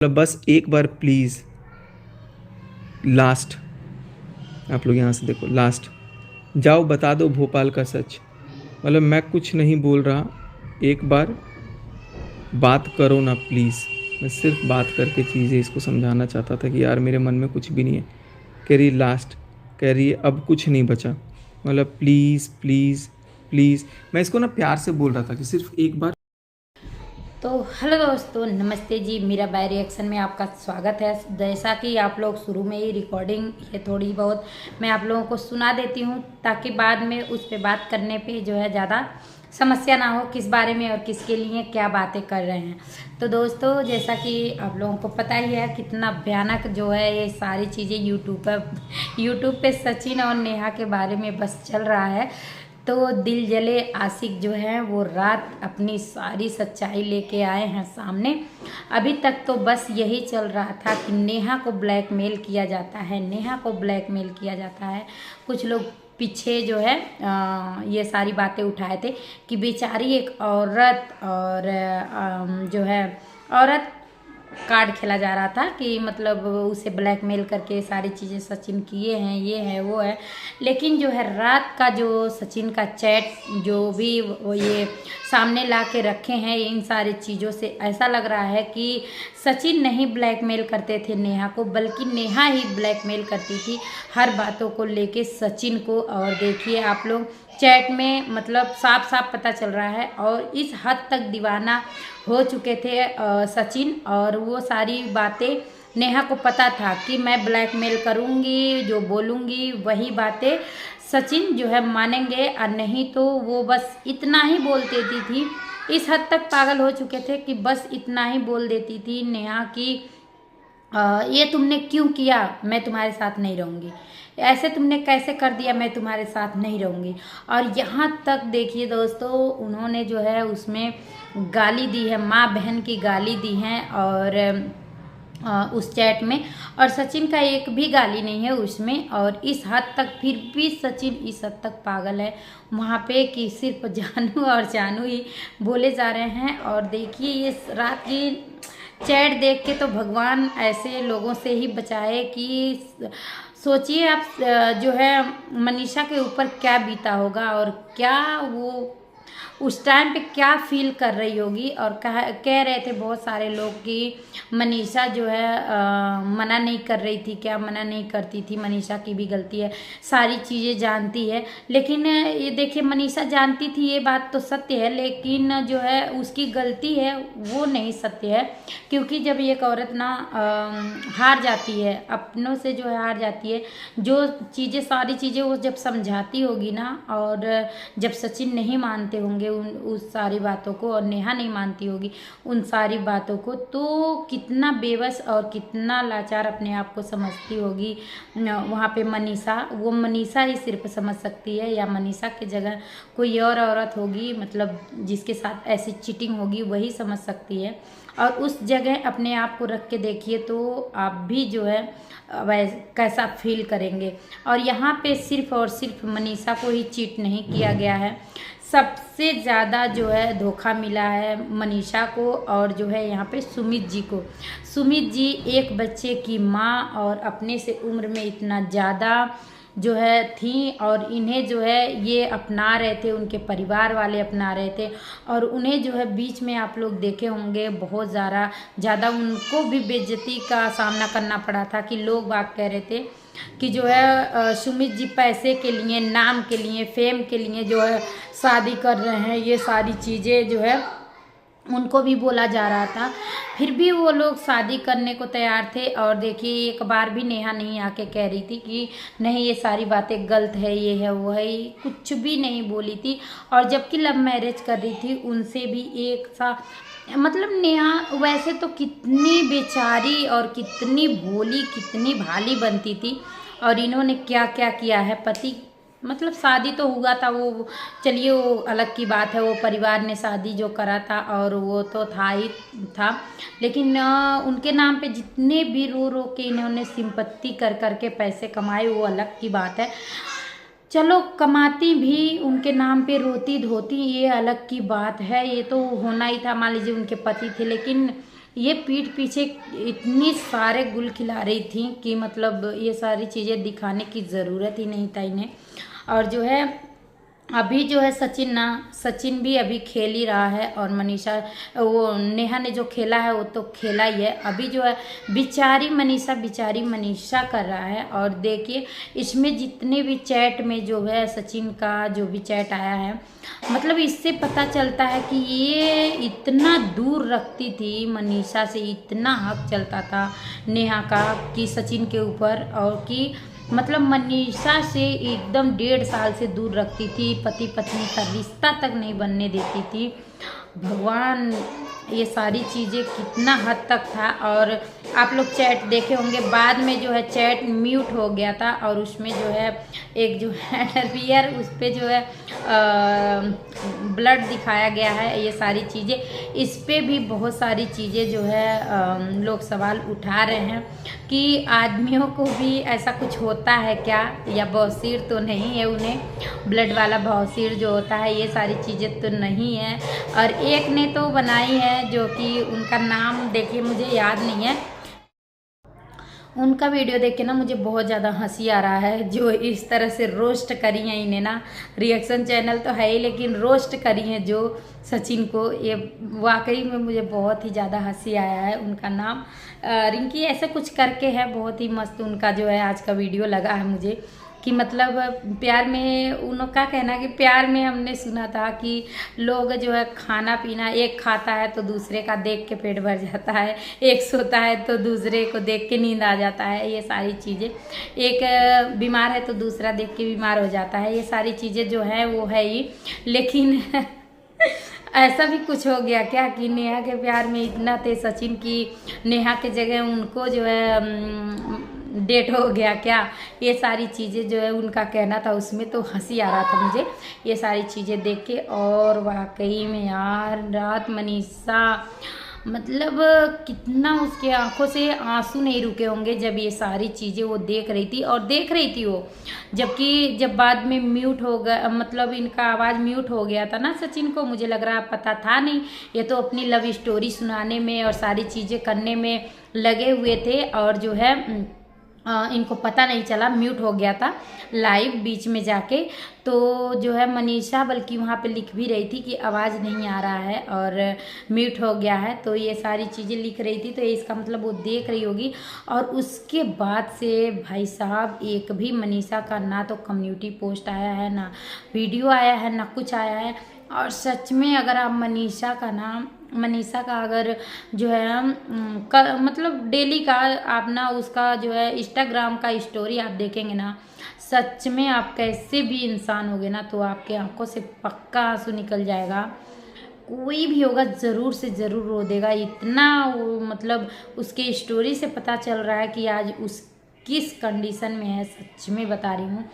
मतलब बस एक बार प्लीज़, लास्ट, आप लोग यहाँ से देखो, लास्ट जाओ बता दो भोपाल का सच। मतलब मैं कुछ नहीं बोल रहा, एक बार बात करो ना प्लीज़। मैं सिर्फ बात करके चीज़ें इसको समझाना चाहता था कि यार मेरे मन में कुछ भी नहीं है। कह रही लास्ट, कह रही है अब कुछ नहीं बचा। मतलब प्लीज़ प्लीज़ प्लीज़, मैं इसको ना प्यार से बोल रहा था कि सिर्फ एक बार। तो हेलो दोस्तों, नमस्ते जी। मेरा बाय रिएक्शन में आपका स्वागत है। जैसा कि आप लोग शुरू में ही रिकॉर्डिंग ये थोड़ी बहुत मैं आप लोगों को सुना देती हूँ, ताकि बाद में उस पर बात करने पे जो है ज़्यादा समस्या ना हो किस बारे में और किसके लिए क्या बातें कर रहे हैं। तो दोस्तों, जैसा कि आप लोगों को पता ही है कितना भयानक जो है ये सारी चीज़ें यूट्यूब पे सचिन और नेहा के बारे में बस चल रहा है। तो दिल जले आशिक जो है वो रात अपनी सारी सच्चाई लेके आए हैं सामने। अभी तक तो बस यही चल रहा था कि नेहा को ब्लैकमेल किया जाता है, नेहा को ब्लैकमेल किया जाता है। कुछ लोग पीछे जो है ये सारी बातें उठाए थे कि बेचारी एक औरत और जो है औरत कार्ड खेला जा रहा था कि मतलब उसे ब्लैकमेल करके सारी चीज़ें सचिन किए हैं, ये है वो है। लेकिन जो है रात का जो सचिन का चैट जो भी वो ये सामने ला के रखे हैं, इन सारी चीज़ों से ऐसा लग रहा है कि सचिन नहीं ब्लैकमेल करते थे नेहा को, बल्कि नेहा ही ब्लैकमेल करती थी हर बातों को लेके सचिन को। और देखिए आप लोग चैट में मतलब साफ साफ पता चल रहा है, और इस हद तक दीवाना हो चुके थे सचिन। और वो सारी बातें नेहा को पता था कि मैं ब्लैकमेल करूँगी, जो बोलूँगी वही बातें सचिन जो है मानेंगे, और नहीं तो वो बस इतना ही बोल देती थी। इस हद तक पागल हो चुके थे कि बस इतना ही बोल देती थी नेहा की ये तुमने क्यों किया, मैं तुम्हारे साथ नहीं रहूँगी, ऐसे तुमने कैसे कर दिया, मैं तुम्हारे साथ नहीं रहूँगी। और यहाँ तक देखिए दोस्तों, उन्होंने जो है उसमें गाली दी है, माँ बहन की गाली दी हैं और उस चैट में। और सचिन का एक भी गाली नहीं है उसमें। और इस हद तक फिर भी सचिन इस हद तक पागल है वहाँ पे कि सिर्फ जानू और जानू ही बोले जा रहे हैं। और देखिए ये रात की चैट देख के तो भगवान ऐसे लोगों से ही बचाए कि सोचिए आप जो है मनीषा के ऊपर क्या बीता होगा, और क्या वो उस टाइम पे क्या फील कर रही होगी। और कह रहे थे बहुत सारे लोग कि मनीषा जो है मना नहीं कर रही थी, क्या मना नहीं करती थी, मनीषा की भी गलती है, सारी चीज़ें जानती है। लेकिन ये देखिए मनीषा जानती थी, ये बात तो सत्य है, लेकिन जो है उसकी गलती है वो नहीं सत्य है। क्योंकि जब एक औरत ना हार जाती है, अपनों से जो है हार जाती है, जो चीज़ें सारी चीज़ें वो जब समझाती होगी ना, और जब सचिन नहीं मानते होंगे उस सारी बातों को, और नेहा नहीं मानती होगी उन सारी बातों को, तो कितना बेबस और कितना लाचार अपने आप को समझती होगी वहाँ पे मनीषा। वो मनीषा ही सिर्फ समझ सकती है, या मनीषा की जगह कोई और औरत होगी, मतलब जिसके साथ ऐसी चीटिंग होगी, वही समझ सकती है। और उस जगह अपने आप को रख के देखिए तो आप भी जो है कैसा फील करेंगे। और यहाँ पे सिर्फ और सिर्फ मनीषा को ही चीट नहीं किया गया है, सबसे ज़्यादा जो है धोखा मिला है मनीषा को, और जो है यहाँ पे सुमित जी को। सुमित जी एक बच्चे की माँ, और अपने से उम्र में इतना ज़्यादा जो है थी, और इन्हें जो है ये अपना रहे थे, उनके परिवार वाले अपना रहे थे। और उन्हें जो है बीच में आप लोग देखे होंगे बहुत ज़्यादा उनको भी बेइज्जती का सामना करना पड़ा था, कि लोग बात कह रहे थे कि जो है सुमित जी पैसे के लिए, नाम के लिए, फेम के लिए जो है शादी कर रहे हैं, ये सारी चीज़ें जो है उनको भी बोला जा रहा था। फिर भी वो लोग शादी करने को तैयार थे। और देखिए एक बार भी नेहा नहीं आके कह रही थी कि नहीं ये सारी बातें गलत है, ये है वो है, कुछ भी नहीं बोली थी। और जबकि लव मैरिज कर रही थी उनसे भी एक सा, मतलब नेहा वैसे तो कितनी बेचारी और कितनी भोली कितनी भाली बनती थी, और इन्होंने क्या क्या किया है। पति मतलब शादी तो हुआ था, वो चलिए वो अलग की बात है, वो परिवार ने शादी जो करा था और वो तो था ही था। लेकिन उनके नाम पे जितने भी रो रो के इन्होंने सिंपत्ति कर करके पैसे कमाए, वो अलग की बात है। चलो कमाती भी उनके नाम पे, रोती धोती ये अलग की बात है, ये तो होना ही था। मान लीजिए उनके पति थे, लेकिन ये पीठ पीछे इतनी सारे गुल खिला रही थी कि मतलब ये सारी चीज़ें दिखाने की ज़रूरत ही नहीं था इन्हें। और जो है अभी जो है सचिन भी अभी खेल ही रहा है, और मनीषा वो नेहा ने जो खेला है वो तो खेला ही है। अभी जो है बेचारी मनीषा कर रहा है। और देखिए इसमें जितने भी चैट में जो है सचिन का जो भी चैट आया है, मतलब इससे पता चलता है कि ये इतना दूर रखती थी मनीषा से, इतना हक चलता था नेहा का कि सचिन के ऊपर, और कि मतलब मनीषा से एकदम 1.5 साल से दूर रखती थी, पति पत्नी का रिश्ता तक नहीं बनने देती थी। भगवान, ये सारी चीज़ें कितना हद तक था। और आप लोग चैट देखे होंगे, बाद में जो है चैट म्यूट हो गया था, और उसमें जो है एक जो है रियर उस पर जो है ब्लड दिखाया गया है। ये सारी चीज़ें, इस पे भी बहुत सारी चीज़ें जो है लोग सवाल उठा रहे हैं कि आदमियों को भी ऐसा कुछ होता है क्या, या बवासीर तो नहीं है उन्हें, ब्लड वाला बवासीर जो होता है, ये सारी चीज़ें तो नहीं है। और एक ने तो बनाई है जो कि उनका नाम देखिए मुझे याद नहीं है, उनका वीडियो देख के ना मुझे बहुत ज़्यादा हंसी आ रहा है, जो इस तरह से रोस्ट करी हैं इन्हें ना। रिएक्शन चैनल तो है ही, लेकिन रोस्ट करी हैं जो सचिन को, ये वाकई में मुझे बहुत ही ज़्यादा हंसी आया है। उनका नाम रिंकी ऐसा कुछ करके है, बहुत ही मस्त उनका जो है आज का वीडियो लगा है मुझे। कि मतलब प्यार में उनका कहना कि प्यार में हमने सुना था कि लोग जो है खाना पीना, एक खाता है तो दूसरे का देख के पेट भर जाता है, एक सोता है तो दूसरे को देख के नींद आ जाता है, ये सारी चीज़ें, एक बीमार है तो दूसरा देख के बीमार हो जाता है, ये सारी चीज़ें जो है वो है ही। लेकिन ऐसा भी कुछ हो गया क्या कि नेहा के प्यार में इतना थे सचिन की नेहा के जगह उनको जो है डेट हो गया क्या, ये सारी चीज़ें जो है उनका कहना था, उसमें तो हंसी आ रहा था मुझे ये सारी चीज़ें देख के। और वाकई में यार रात मनीषा मतलब कितना उसके आंखों से आंसू नहीं रुके होंगे जब ये सारी चीज़ें वो देख रही थी, और देख रही थी वो, जबकि जब बाद में म्यूट हो गया, मतलब इनका आवाज़ म्यूट हो गया था ना सचिन को, मुझे लग रहा पता था नहीं, ये तो अपनी लव स्टोरी सुनाने में और सारी चीज़ें करने में लगे हुए थे, और जो है इनको पता नहीं चला, म्यूट हो गया था लाइव बीच में जाके। तो जो है मनीषा बल्कि वहाँ पे लिख भी रही थी कि आवाज़ नहीं आ रहा है और म्यूट हो गया है, तो ये सारी चीज़ें लिख रही थी, तो इसका मतलब वो देख रही होगी। और उसके बाद से भाई साहब एक भी मनीषा का ना तो कम्युनिटी पोस्ट आया है, ना वीडियो आया है, ना कुछ आया है। और सच में अगर आप मनीषा का अगर जो है मतलब डेली का आप ना उसका जो है इंस्टाग्राम का स्टोरी आप देखेंगे ना, सच में आप कैसे भी इंसान होगे ना तो आपके आंखों से पक्का आंसू निकल जाएगा। कोई भी होगा ज़रूर से ज़रूर रो देगा, इतना वो मतलब उसके स्टोरी से पता चल रहा है कि आज उस किस कंडीशन में है। सच में बता रही हूँ,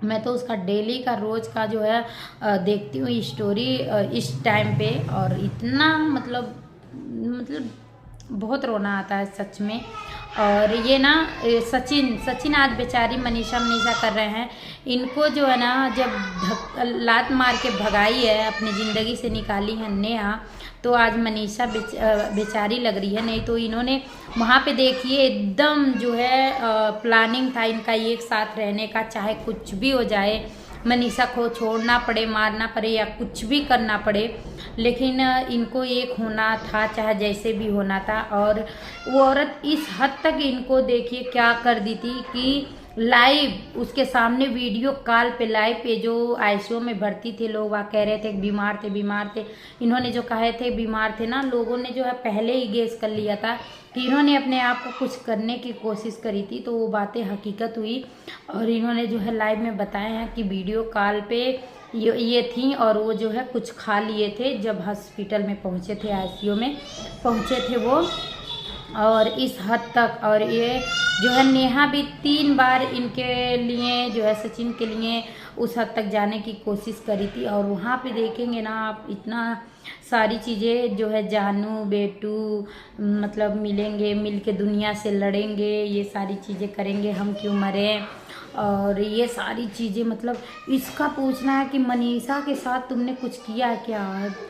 मैं तो उसका डेली का रोज़ का जो है देखती हूँ स्टोरी इस टाइम पे, और इतना मतलब बहुत रोना आता है सच में। और ये ना सचिन आज बेचारी मनीषा कर रहे हैं, इनको जो है ना जब लात मार के भगाई है, अपनी ज़िंदगी से निकाली है नेहा, तो आज मनीषा बेचारी लग रही है। नहीं तो इन्होंने वहाँ पे देखिए एकदम जो है प्लानिंग था इनका एक साथ रहने का, चाहे कुछ भी हो जाए, मनीषा को छोड़ना पड़े, मारना पड़े या कुछ भी करना पड़े, लेकिन इनको एक होना था, चाहे जैसे भी होना था। और वो औरत इस हद तक इनको देखिए क्या कर दी थी कि लाइव उसके सामने वीडियो कॉल पे लाइव पे जो आईसीयू में भर्ती थे लोग, वहाँ कह रहे थे बीमार थे। इन्होंने जो कहे थे बीमार थे ना, लोगों ने जो है पहले ही गेस कर लिया था कि इन्होंने अपने आप को कुछ करने की कोशिश करी थी, तो वो बातें हकीकत हुई। और इन्होंने जो है लाइव में बताया है कि वीडियो कॉल पे ये थी, और वो जो है कुछ खा लिए थे जब हॉस्पिटल में पहुँचे थे, आईसीयू में पहुँचे थे वो, और इस हद तक। और ये जो है नेहा भी 3 बार इनके लिए जो है सचिन के लिए उस हद तक जाने की कोशिश करी थी। और वहाँ पे देखेंगे ना आप, इतना सारी चीज़ें जो है जानू बेटू मतलब मिलेंगे, मिल के दुनिया से लड़ेंगे, ये सारी चीज़ें करेंगे, हम क्यों मरें, और ये सारी चीज़ें मतलब इसका पूछना है कि मनीषा के साथ तुमने कुछ किया है क्या?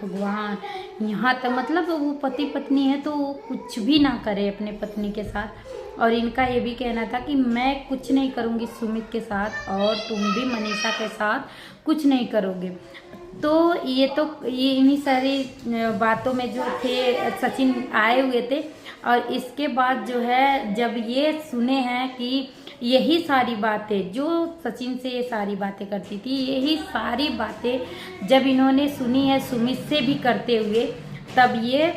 भगवान, यहाँ तक मतलब वो पति पत्नी है तो वो कुछ भी ना करे अपने पत्नी के साथ। और इनका ये भी कहना था कि मैं कुछ नहीं करूँगी सुमित के साथ और तुम भी मनीषा के साथ कुछ नहीं करोगे। तो ये इन्हीं सारी बातों में जो थे सचिन आए हुए थे। और इसके बाद जो है जब ये सुने हैं कि यही सारी बातें जो सचिन से ये सारी बातें करती थी, यही सारी बातें जब इन्होंने सुनी है सुमित से भी करते हुए, तब ये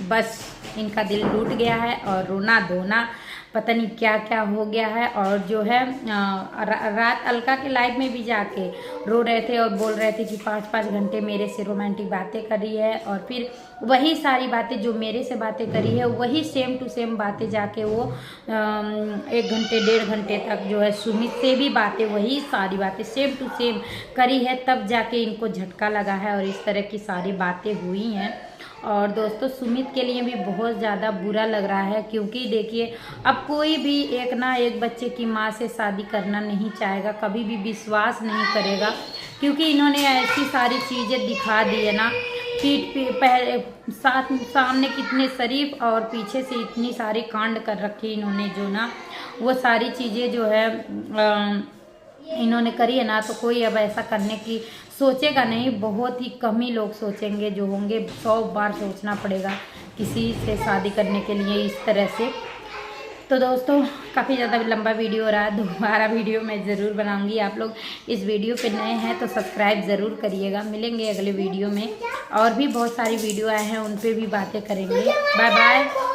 बस इनका दिल टूट गया है और रोना धोना पता नहीं क्या क्या हो गया है। और जो है रात अलका के लाइव में भी जाके रो रहे थे और बोल रहे थे कि 5-5 घंटे मेरे से रोमांटिक बातें करी है और फिर वही सारी बातें जो मेरे से बातें करी है वही सेम टू सेम बातें जाके वो 1 घंटे 1.5 घंटे तक जो है सुमित से भी बातें वही सारी बातें सेम टू सेम करी है, तब जाके इनको झटका लगा है और इस तरह की सारी बातें हुई हैं। और दोस्तों सुमित के लिए भी बहुत ज़्यादा बुरा लग रहा है, क्योंकि देखिए अब कोई भी एक ना एक बच्चे की माँ से शादी करना नहीं चाहेगा, कभी भी विश्वास नहीं करेगा, क्योंकि इन्होंने ऐसी सारी चीज़ें दिखा दी है ना, पीठ पे पहले सामने कितने शरीफ और पीछे से इतनी सारी कांड कर रखी इन्होंने, जो ना वो सारी चीज़ें जो है इन्होंने करी है ना, तो कोई अब ऐसा करने की सोचेगा नहीं, बहुत ही कम ही लोग सोचेंगे, जो होंगे 100 बार सोचना पड़ेगा किसी से शादी करने के लिए इस तरह से। तो दोस्तों काफ़ी ज़्यादा लंबा वीडियो हो रहा है, दोबारा वीडियो मैं ज़रूर बनाऊंगी। आप लोग इस वीडियो पे नए हैं तो सब्सक्राइब ज़रूर करिएगा। मिलेंगे अगले वीडियो में, और भी बहुत सारी वीडियो आए हैं उन पे भी बातें करेंगे। Bye bye.